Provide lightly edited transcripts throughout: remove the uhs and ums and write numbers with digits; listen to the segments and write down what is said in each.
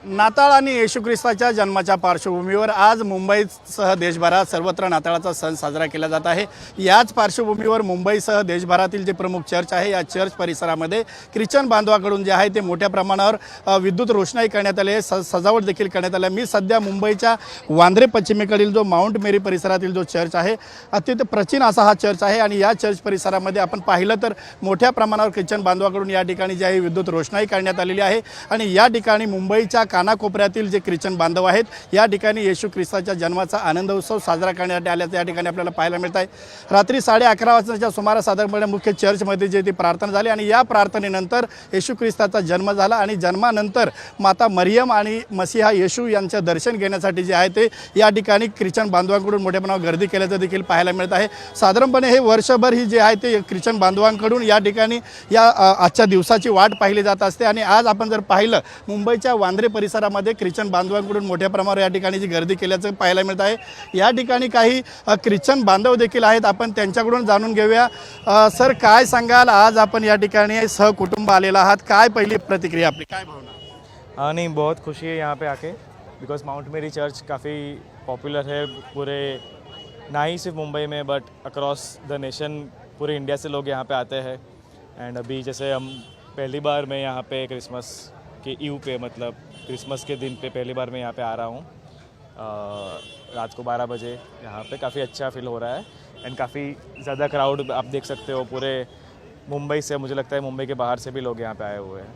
नाताळ आणि येशू ख्रिस्ताच्या जन्माच्या पार्श्वभूमीवर आज मुंबईसह देशभरात सर्वत्र नाताळाचा सण साजरा केला जात आहे। याच पार्श्वभूमीवर मुंबईसह देशभरातील जे प्रमुख चर्च आहे या चर्च परिसरामध्ये ख्रिश्चन बांधवाकडून जे आहे ते मोठ्या प्रमाणावर विद्युत रोषणाई करण्यात आली आहे, सजावट देखील करण्यात आली आहे। मी सध्या मुंबईच्या वांद्रे पश्चिमेकडील जो माउंट मेरी परिसरातील जो चर्च आहे अत्यंत प्राचीन असा हा चर्च आहे आणि या चर्च परिसरामध्ये आपण पाहिलं तर मोठ्या प्रमाणावर ख्रिश्चन बांधवाकडून या ठिकाणी जे आहे विद्युत रोषणाई करण्यात आलेली आहे आणि या ठिकाणी मुंबईच्या कानाकोपऱ्यातील जे ख्रिश्चन बांधव आहेत या ठिकाणी येशू ख्रिस्ताच्या जन्माचा आनंद उत्सव साजरा करण्यात आल्याचं या ठिकाणी आपल्याला पाहायला मिळत आहे। रात्री 11:30 वाजताच्या सुमारास साधारणपणे मुख्य चर्चमध्ये जे ती प्रार्थना झाली आणि या प्रार्थनेनंतर येशू ख्रिस्ताचा जन्म झाला आणि जन्मानंतर माता मरियम आणि मसीहा येशू यांचं दर्शन घेण्यासाठी जे आहे ते या ठिकाणी ख्रिश्चन बांधवांकडून मोठ्या प्रमाणावर गर्दी केल्याचं देखील पाहायला मिळत आहे। साधारणपणे हे वर्षभर ही जे आहे ते ख्रिश्चन बांधवांकडून या ठिकाणी या आजच्या दिवसाची वाट पाहिली जात असते आणि आज आपण जर पाहिलं मुंबईच्या वांद्रे परिसरामध्ये ख्रिश्चन बांधवांकडून मोठ्या प्रमाणावर या ठिकाणी जी गर्दी केल्याचं पाहायला मिळत आहे। या ठिकाणी काही ख्रिश्चन बांधव देखील आहेत, आपण त्यांच्याकडून जाणून घेऊया। सर, काय सांगाल, आज आपण या ठिकाणी सहकुटुंब आलेला आहात, काय पहिली प्रतिक्रिया आपली, काय भावना? नहीं, बहुत खुशी है यहाँ पे आके, बिकॉज माउंट मेरी चर्च काफ़ी पॉपुलर है पूरे, ना ही सिर्फ मुंबई में बट अक्रॉस द नेशन, पूरे इंडिया से लोग यहाँ पे आते हैं। एंड अभी जैसे हम पहली बार मैं यहाँ पे क्रिसमस के ईव पे, मतलब क्रिसमस के दिन पे पहली बार मैं यहाँ पे आ रहा हूँ रात को 12 बजे। यहाँ पे काफ़ी अच्छा फील हो रहा है एंड काफ़ी ज़्यादा क्राउड आप देख सकते हो पूरे मुंबई से, मुझे लगता है मुंबई के बाहर से भी लोग यहाँ पे आए हुए हैं।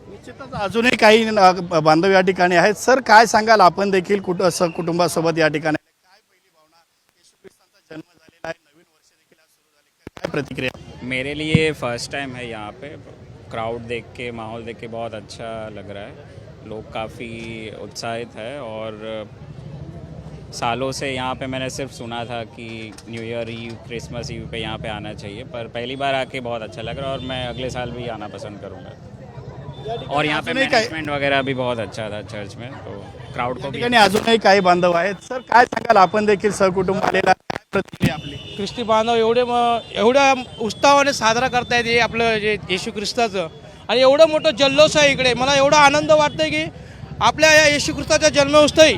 निश्चितच अजूनही काही बांधव या ठिकाणी आहेत। सर, काय सांगाल, आपण देखील कुटुंबासोबत या ठिकाणी काय पहिली भावना? येशू ख्रिस्ताचा जन्म झालेला आहे, नवीन वर्ष देखील आज सुरू झाले, काय प्रतिक्रिया? मेरे लिए फ़र्स्ट टाइम है यहाँ पे। क्राउड देख के, माहौल देख के बहुत अच्छा लग रहा है। लोग काफ़ी उत्साहित है और सालों से यहाँ पे मैंने सिर्फ सुना था कि new year eve, Christmas eve पे यहाँ पे आना चाहिए, पर पहली बार आके बहुत अच्छा लग रहा है और मैं अगले साल भी आना पसंद करूँगा। और यहाँ पे मैनेजमेंट वगैरह भी बहुत अच्छा था चर्च में, तो क्राउड को भी। अजूनही काही बांधव आहेत। सर, काय सांगाल, आपण देखील सहकुटुंब आलेला, काय प्रतिक्रिया आपली? ख्रिस्ती बांधव एवढ्या उत्साहाने साजरा करतायत हे आपलं जे येशू ख्रिस्ताचं, आणि एवढं मोठं जल्लोष आहे इकडे। मला एवढा आनंद वाटतोय की आपल्या या येशू ख्रिस्ताच्या जन्मोत्सवी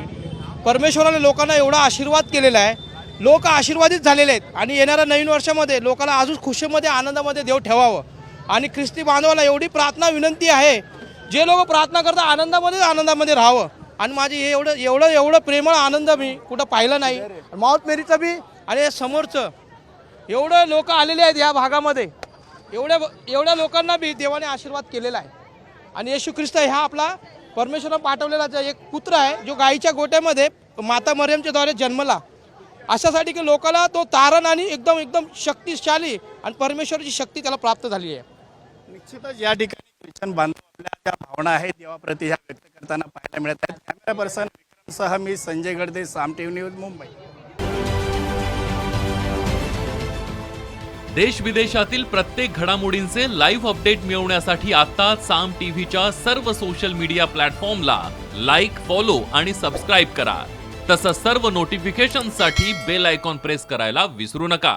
परमेश्वराने लोकांना एवढा आशीर्वाद केलेला आहे, लोक आशीर्वादित झालेले आहेत आणि येणाऱ्या नवीन वर्षामध्ये लोकांना अजून खुशीमध्ये, आनंदामध्ये देव ठेवावं। आणि ख्रिस्ती बांधवाला एवढी प्रार्थना विनंती आहे, जे लोक प्रार्थना करतात आनंदामध्ये राहावं। आणि माझी हे एवढं प्रेमळ आनंद मी कुठं पाहिलं नाही। माउंट मेरीचं बी आणि समोरचं एवढं लोक आलेले आहेत या भागामध्ये, एवढ्या लोकांना बी देवाने आशीर्वाद केलेला आहे। आणि येशू ख्रिस्त हा आपला परमेश्वराने पाठवलेला एक पुत्र आहे, जो गाईच्या गोट्यामध्ये माता मरियमच्या द्वारे जन्मला, अशासाठी की लोकांना तो तारण आणि एकदम शक्तिशाली आणि परमेश्वराची शक्ती त्याला प्राप्त झाली आहे। निश्चितच या ठिकाणी ख्रिश्चन बांधव आपल्या ज्या भावना आहेत देवाप्रती ह्या व्यक्त करताना पाहायला मिळत आहेत। कॅमेरा पर्सन विक्रमसह मी संजय गडदे, साम टीव्ही न्यूज, मुंबई। देश विदेशातील प्रत्येक घडामोडींचे लाईव्ह अपडेट मिळवण्यासाठी आता साम टीव्हीच्या सर्व सोशल मीडिया प्लॅटफॉर्मला लाईक, फॉलो आणि सबस्क्राईब करा। तसंच सर्व नोटिफिकेशनसाठी बेल आयकॉन प्रेस करायला विसरू नका।